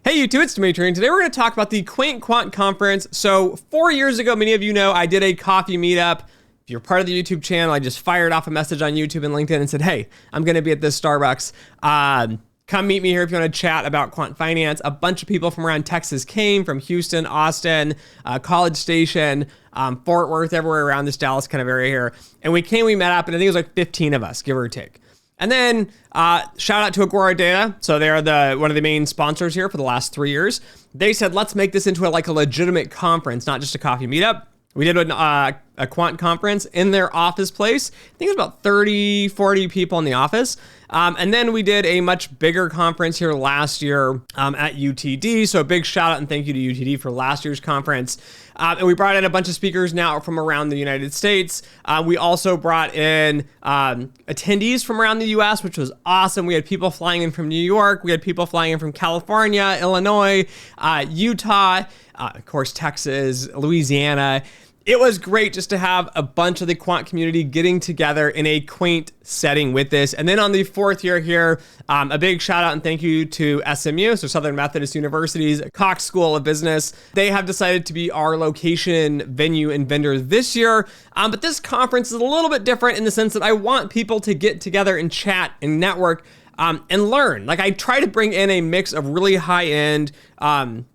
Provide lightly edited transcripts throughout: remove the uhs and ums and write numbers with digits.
Hey YouTube, it's Dimitri, and today we're going to talk about the Quant Conference. So 4 years ago, many of you know, I did a coffee meetup. If you're part of the YouTube channel, I just fired off a message on YouTube and LinkedIn and said, hey, I'm going to be at this Starbucks. Come meet me here if you want to chat about quant finance. A bunch of people from around Texas came, from Houston, Austin, College Station, Fort Worth, everywhere around this Dallas kind of area here. And we met up, and I think it was like 15 of us, give or take. And then shout out to Agora Data. So they're one of the main sponsors here for the last 3 years. They said, let's make this into a legitimate conference, not just a coffee meetup. We did a Quant Conference in their office place. I think it was about 30, 40 people in the office. And then we did a much bigger conference here last year at UTD. So a big shout out and thank you to UTD for last year's conference. And we brought in a bunch of speakers now from around the United States. We also brought in attendees from around the US, which was awesome. We had people flying in from New York. We had people flying in from California, Illinois, Utah, of course, Texas, Louisiana. It was great just to have a bunch of the quant community getting together in a quaint setting with this. And then on the 4th year here, a big shout out and thank you to SMU, so Southern Methodist University's Cox School of Business. They have decided to be our location, venue, and vendor this year. But this conference is a little bit different in the sense that I want people to get together and chat and network and learn. I try to bring in a mix of really high-end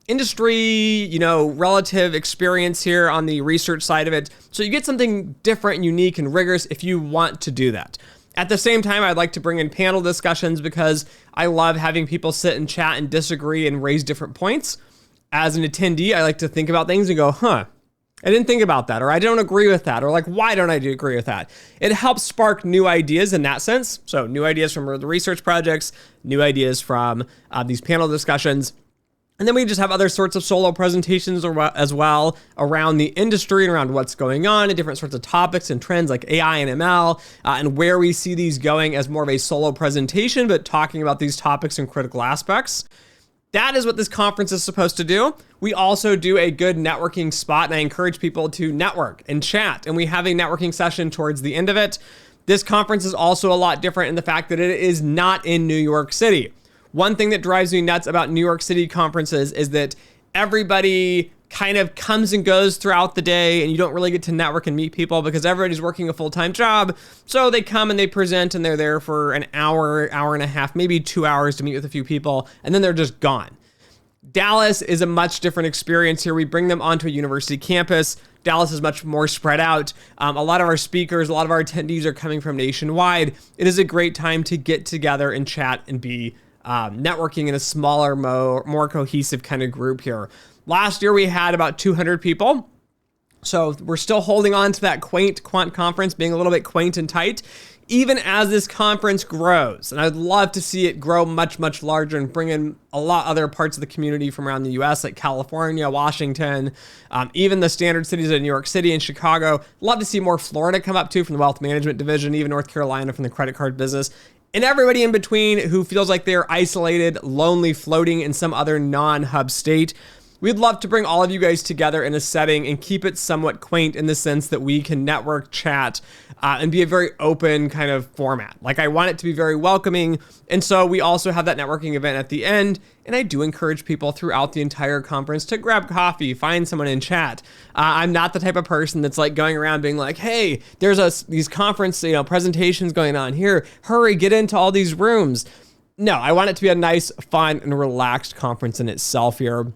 industry, relative experience here on the research side of it. So you get something different and unique and rigorous if you want to do that. At the same time, I'd like to bring in panel discussions because I love having people sit and chat and disagree and raise different points. As an attendee, I like to think about things and go, I didn't think about that, or I don't agree with that, or why don't I agree with that? It helps spark new ideas in that sense. So new ideas from the research projects, new ideas from these panel discussions. And then we just have other sorts of solo presentations as well around the industry and around what's going on and different sorts of topics and trends like AI and ML and where we see these going as more of a solo presentation, but talking about these topics and critical aspects. That is what this conference is supposed to do. We also do a good networking spot, and I encourage people to network and chat. And we have a networking session towards the end of it. This conference is also a lot different in the fact that it is not in New York City. One thing that drives me nuts about New York City conferences is that everybody kind of comes and goes throughout the day, and you don't really get to network and meet people because everybody's working a full-time job. So they come and they present and they're there for an hour, hour and a half, maybe 2 hours to meet with a few people, and then they're just gone. Dallas is a much different experience here. We bring them onto a university campus. Dallas is much more spread out. A lot of our speakers, a lot of our attendees are coming from nationwide. It is a great time to get together and chat and be networking in a smaller, more cohesive kind of group here. Last year, we had about 200 people. So we're still holding on to that quaint quant conference, being a little bit quaint and tight, even as this conference grows. And I'd love to see it grow much, much larger and bring in a lot other parts of the community from around the US, like California, Washington, even the standard cities of New York City and Chicago. Love to see more Florida come up too from the wealth management division, even North Carolina from the credit card business. And everybody in between who feels like they're isolated, lonely, floating in some other non-hub state. We'd love to bring all of you guys together in a setting and keep it somewhat quaint in the sense that we can network, chat, and be a very open kind of format. I want it to be very welcoming. And so we also have that networking event at the end. And I do encourage people throughout the entire conference to grab coffee, find someone in chat. I'm not the type of person that's going around being like, hey, there's these conference presentations going on here. Hurry, get into all these rooms. No, I want it to be a nice, fun, and relaxed conference in itself here.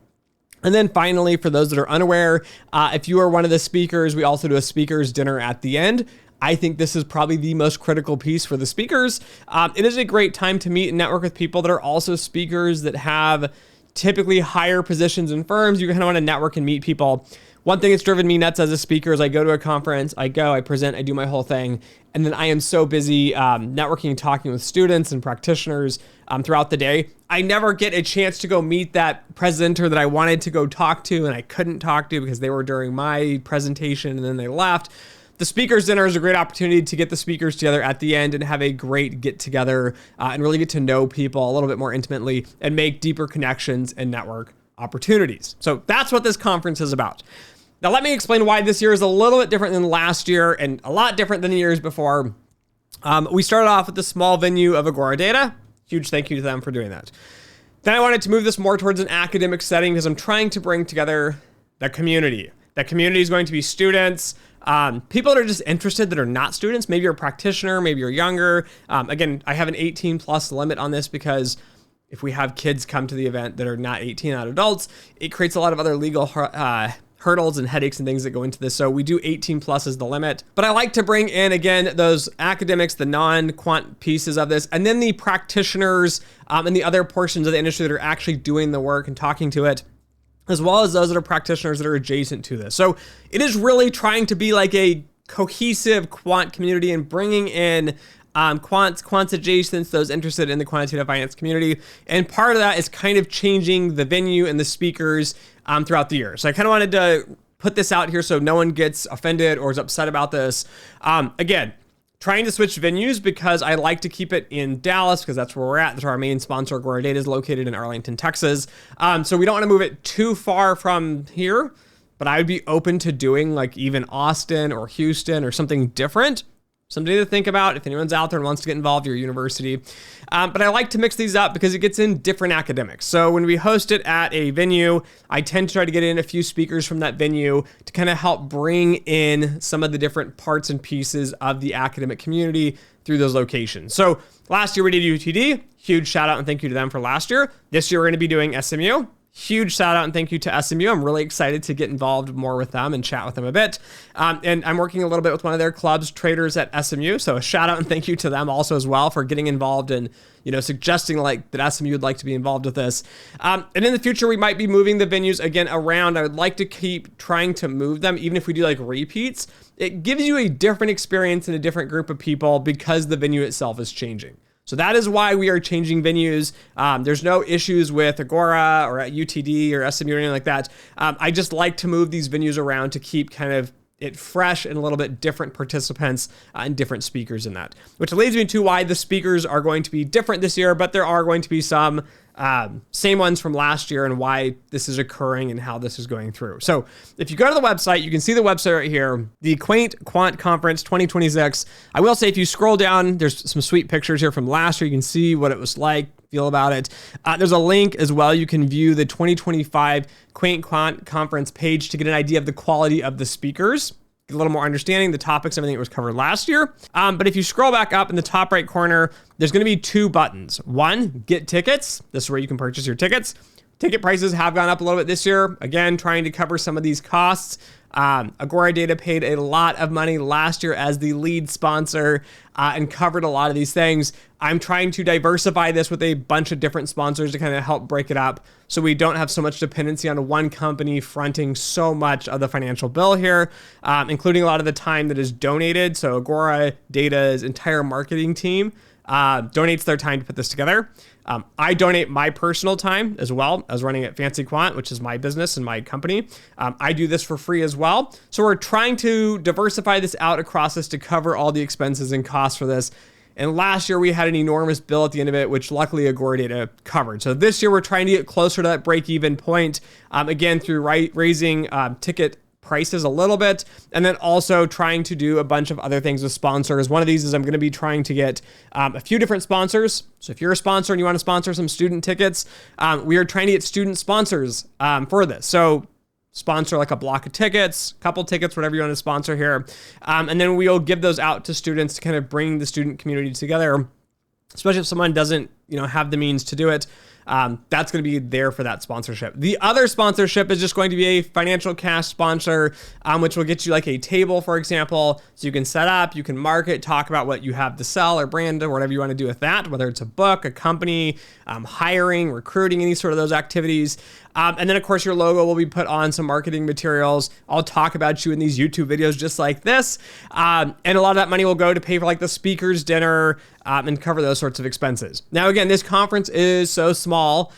And then finally, for those that are unaware, if you are one of the speakers, we also do a speakers dinner at the end. I think this is probably the most critical piece for the speakers. It is a great time to meet and network with people that are also speakers that have typically higher positions in firms. You kind of want to network and meet people. One thing that's driven me nuts as a speaker is I go to a conference, I present, I do my whole thing, and then I am so busy networking and talking with students and practitioners throughout the day. I never get a chance to go meet that presenter that I wanted to go talk to and I couldn't talk to because they were during my presentation and then they left. The speakers dinner is a great opportunity to get the speakers together at the end and have a great get together and really get to know people a little bit more intimately and make deeper connections and network opportunities. So that's what this conference is about. Now, let me explain why this year is a little bit different than last year and a lot different than the years before. We started off with the small venue of Agora Data. Huge thank you to them for doing that. Then I wanted to move this more towards an academic setting because I'm trying to bring together the community. That community is going to be students, people that are just interested that are not students. Maybe you're a practitioner, maybe you're younger. Again, I have an 18 plus limit on this because if we have kids come to the event that are not 18, not adults, it creates a lot of other legal hurdles and headaches and things that go into this. So we do 18 plus as the limit. But I like to bring in, again, those academics, the non-quant pieces of this, and then the practitioners and the other portions of the industry that are actually doing the work and talking to it, as well as those that are practitioners that are adjacent to this. So it is really trying to be like a cohesive quant community and bringing in quants adjacents, those interested in the quantitative finance community. And part of that is kind of changing the venue and the speakers throughout the year. So I kind of wanted to put this out here so no one gets offended or is upset about this. Again, trying to switch venues because I like to keep it in Dallas because that's where we're at. That's where our main sponsor, Agora Data, is located in Arlington, Texas. So we don't want to move it too far from here, but I would be open to doing like even Austin or Houston or something different. Something to think about if anyone's out there and wants to get involved, your university. But I like to mix these up because it gets in different academics. So when we host it at a venue, I tend to try to get in a few speakers from that venue to kind of help bring in some of the different parts and pieces of the academic community through those locations. So last year we did UTD. Huge shout out and thank you to them for last year. This year we're going to be doing SMU. Huge shout out and thank you to SMU. I'm really excited to get involved more with them and chat with them a bit. And I'm working a little bit with one of their clubs, traders at SMU. So a shout out and thank you to them also as well for getting involved and, suggesting like that SMU would like to be involved with this. And in the future, we might be moving the venues again around. I would like to keep trying to move them, even if we do like repeats. It gives you a different experience and a different group of people because the venue itself is changing. So that is why we are changing venues. There's no issues with Agora or at UTD or SMU or anything like that. I just like to move these venues around to keep kind of it fresh and a little bit different participants and different speakers in that. Which leads me to why the speakers are going to be different this year, but there are going to be some same ones from last year and why this is occurring and how this is going through. So if you go to the website, you can see the website right here, the Quaint Quant Conference 2026. I will say if you scroll down, there's some sweet pictures here from last year. You can see what it was like, feel about it. There's a link as well. You can view the 2025 Quaint Quant Conference page to get an idea of the quality of the speakers. Get a little more understanding, the topics, everything that was covered last year. But if you scroll back up in the top right corner, there's going to be two buttons. One, get tickets. This is where you can purchase your tickets. Ticket prices have gone up a little bit this year. Again, trying to cover some of these costs. Agora Data paid a lot of money last year as the lead sponsor and covered a lot of these things. I'm trying to diversify this with a bunch of different sponsors to kind of help break it up so we don't have so much dependency on one company fronting so much of the financial bill here, including a lot of the time that is donated. So Agora Data's entire marketing team donates their time to put this together. I donate my personal time as well as running at Fancy Quant, which is my business and my company. I do this for free as well. So we're trying to diversify this out across this to cover all the expenses and costs for this. And last year we had an enormous bill at the end of it, which luckily Agora Data covered. So this year we're trying to get closer to that break-even point, again, through raising ticket prices a little bit, and then also trying to do a bunch of other things with sponsors. One of these is I'm going to be trying to get a few different sponsors. So if you're a sponsor and you want to sponsor some student tickets, we are trying to get student sponsors for this. So sponsor like a block of tickets, couple tickets, whatever you want to sponsor here. And then we'll give those out to students to kind of bring the student community together, especially if someone doesn't, have the means to do it. That's going to be there for that sponsorship. The other sponsorship is just going to be a financial cash sponsor, which will get you like a table, for example, so you can set up, you can market, talk about what you have to sell or brand or whatever you want to do with that, whether it's a book, a company, hiring, recruiting, any sort of those activities. And then, of course, your logo will be put on some marketing materials. I'll talk about you in these YouTube videos just like this. And a lot of that money will go to pay for like the speaker's dinner and cover those sorts of expenses. Now, again, this conference is so small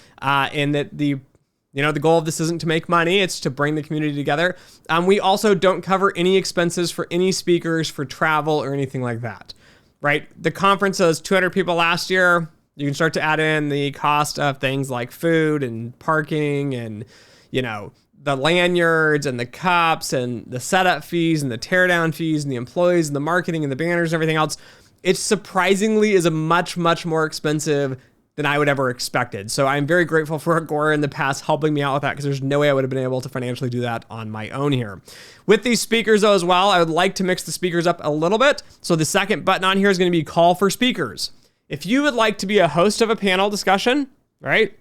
in that the goal of this isn't to make money. It's to bring the community together. We also don't cover any expenses for any speakers for travel or anything like that, right? The conference was 200 people last year. You can start to add in the cost of things like food and parking and, the lanyards and the cups and the setup fees and the teardown fees and the employees and the marketing and the banners and everything else. It surprisingly is a much, much more expensive than I would ever expected. So I'm very grateful for Agora in the past helping me out with that, because there's no way I would have been able to financially do that on my own here. With these speakers though as well, I would like to mix the speakers up a little bit. So the second button on here is going to be call for speakers. If you would like to be a host of a panel discussion, right?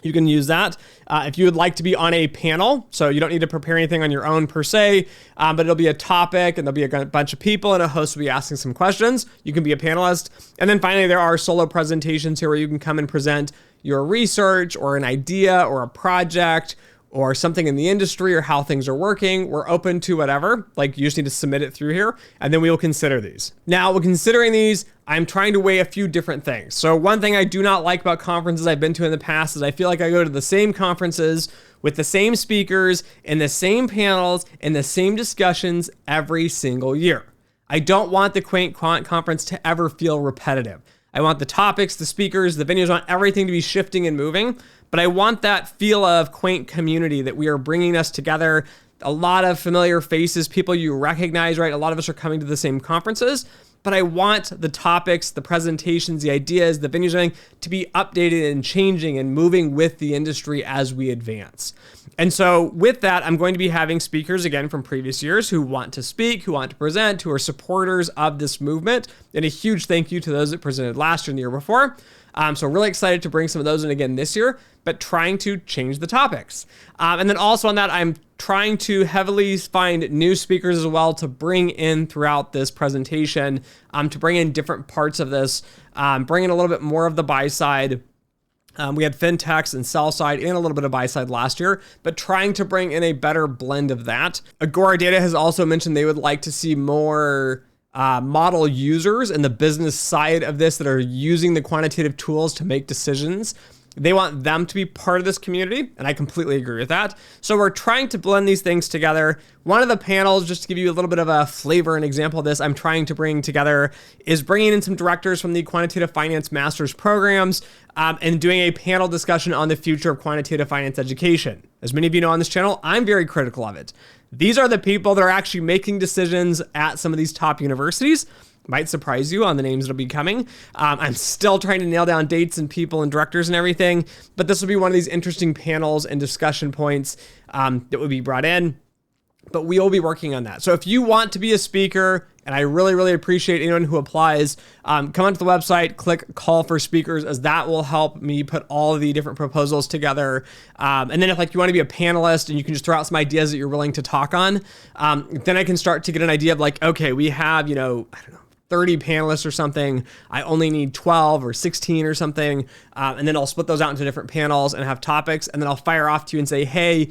You can use that. If you would like to be on a panel, so you don't need to prepare anything on your own per se, but it'll be a topic and there'll be a bunch of people and a host will be asking some questions. You can be a panelist. And then finally, there are solo presentations here where you can come and present your research or an idea or a project or something in the industry or how things are working. We're open to whatever. Like, you just need to submit it through here and then we will consider these. Now, when considering these, I'm trying to weigh a few different things. So one thing I do not like about conferences I've been to in the past is I feel like I go to the same conferences with the same speakers and the same panels and the same discussions every single year. I don't want the Quaint Conference to ever feel repetitive. I want the topics, the speakers, the venues, I want everything to be shifting and moving. But I want that feel of Quaint community, that we are bringing us together. A lot of familiar faces, people you recognize, right? A lot of us are coming to the same conferences, but I want the topics, the presentations, the ideas, the venues, everything to be updated and changing and moving with the industry as we advance. And so with that, I'm going to be having speakers again from previous years who want to speak, who want to present, who are supporters of this movement. And a huge thank you to those that presented last year and the year before. So really excited to bring some of those in again this year, but trying to change the topics. And then also on that, I'm trying to heavily find new speakers as well to bring in throughout this presentation, to bring in different parts of this, bring in a little bit more of the buy side. We had fintechs and sell side and a little bit of buy side last year, but trying to bring in a better blend of that. Agora Data has also mentioned they would like to see more model users in the business side of this that are using the quantitative tools to make decisions. They want them to be part of this community, and I completely agree with that. So we're trying to blend these things together. One of the panels, just to give you a little bit of a flavor and example of this, I'm trying to bring together is bringing in some directors from the Quantitative Finance Master's programs and doing a panel discussion on the future of quantitative finance education. As many of you know on this channel, I'm very critical of it. These are the people that are actually making decisions at some of these top universities. Might surprise you on the names that'll be coming. I'm still trying to nail down dates and people and directors and everything, but this will be one of these interesting panels and discussion points that would be brought in, but we will be working on that. So if you want to be a speaker, and I really, really appreciate anyone who applies, come onto the website, click call for speakers, as that will help me put all of the different proposals together. And then if like you want to be a panelist and you can just throw out some ideas that you're willing to talk on, then I can start to get an idea of like, okay, we have, I don't know, 30 panelists or something. I only need 12 or 16 or something. And then I'll split those out into different panels and have topics. And then I'll fire off to you and say, hey,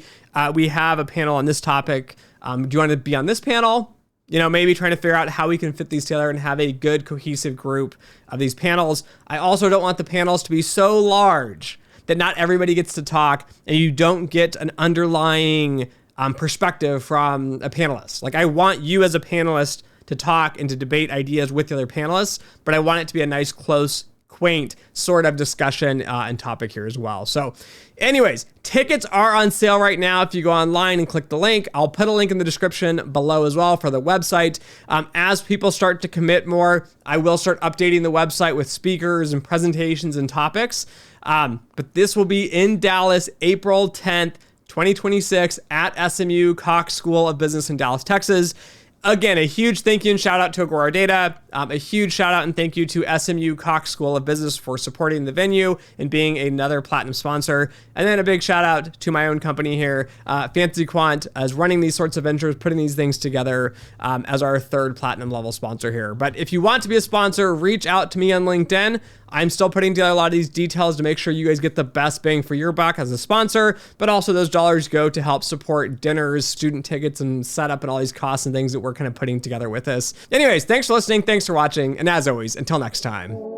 we have a panel on this topic. Do you want to be on this panel? Maybe trying to figure out how we can fit these together and have a good cohesive group of these panels. I also don't want the panels to be so large that not everybody gets to talk and you don't get an underlying perspective from a panelist. Like, I want you as a panelist to talk and to debate ideas with the other panelists, but I want it to be a nice, close, quaint sort of discussion and topic here as well. So anyways, tickets are on sale right now. If you go online and click the link, I'll put a link in the description below as well for the website. As people start to commit more, I will start updating the website with speakers and presentations and topics. But this will be in Dallas, April 10th, 2026 at SMU Cox School of Business in Dallas, Texas. Again, a huge thank you and shout out to Agora Data. A huge shout out and thank you to SMU Cox School of Business for supporting the venue and being another platinum sponsor. And then a big shout out to my own company here, Fantasy Quant, as running these sorts of ventures, putting these things together as our third platinum level sponsor here. But if you want to be a sponsor, reach out to me on LinkedIn. I'm still putting together a lot of these details to make sure you guys get the best bang for your buck as a sponsor, but also those dollars go to help support dinners, student tickets, and setup and all these costs and things that we're kind of putting together with this. Anyways, thanks for listening. Thanks for watching. And as always, until next time.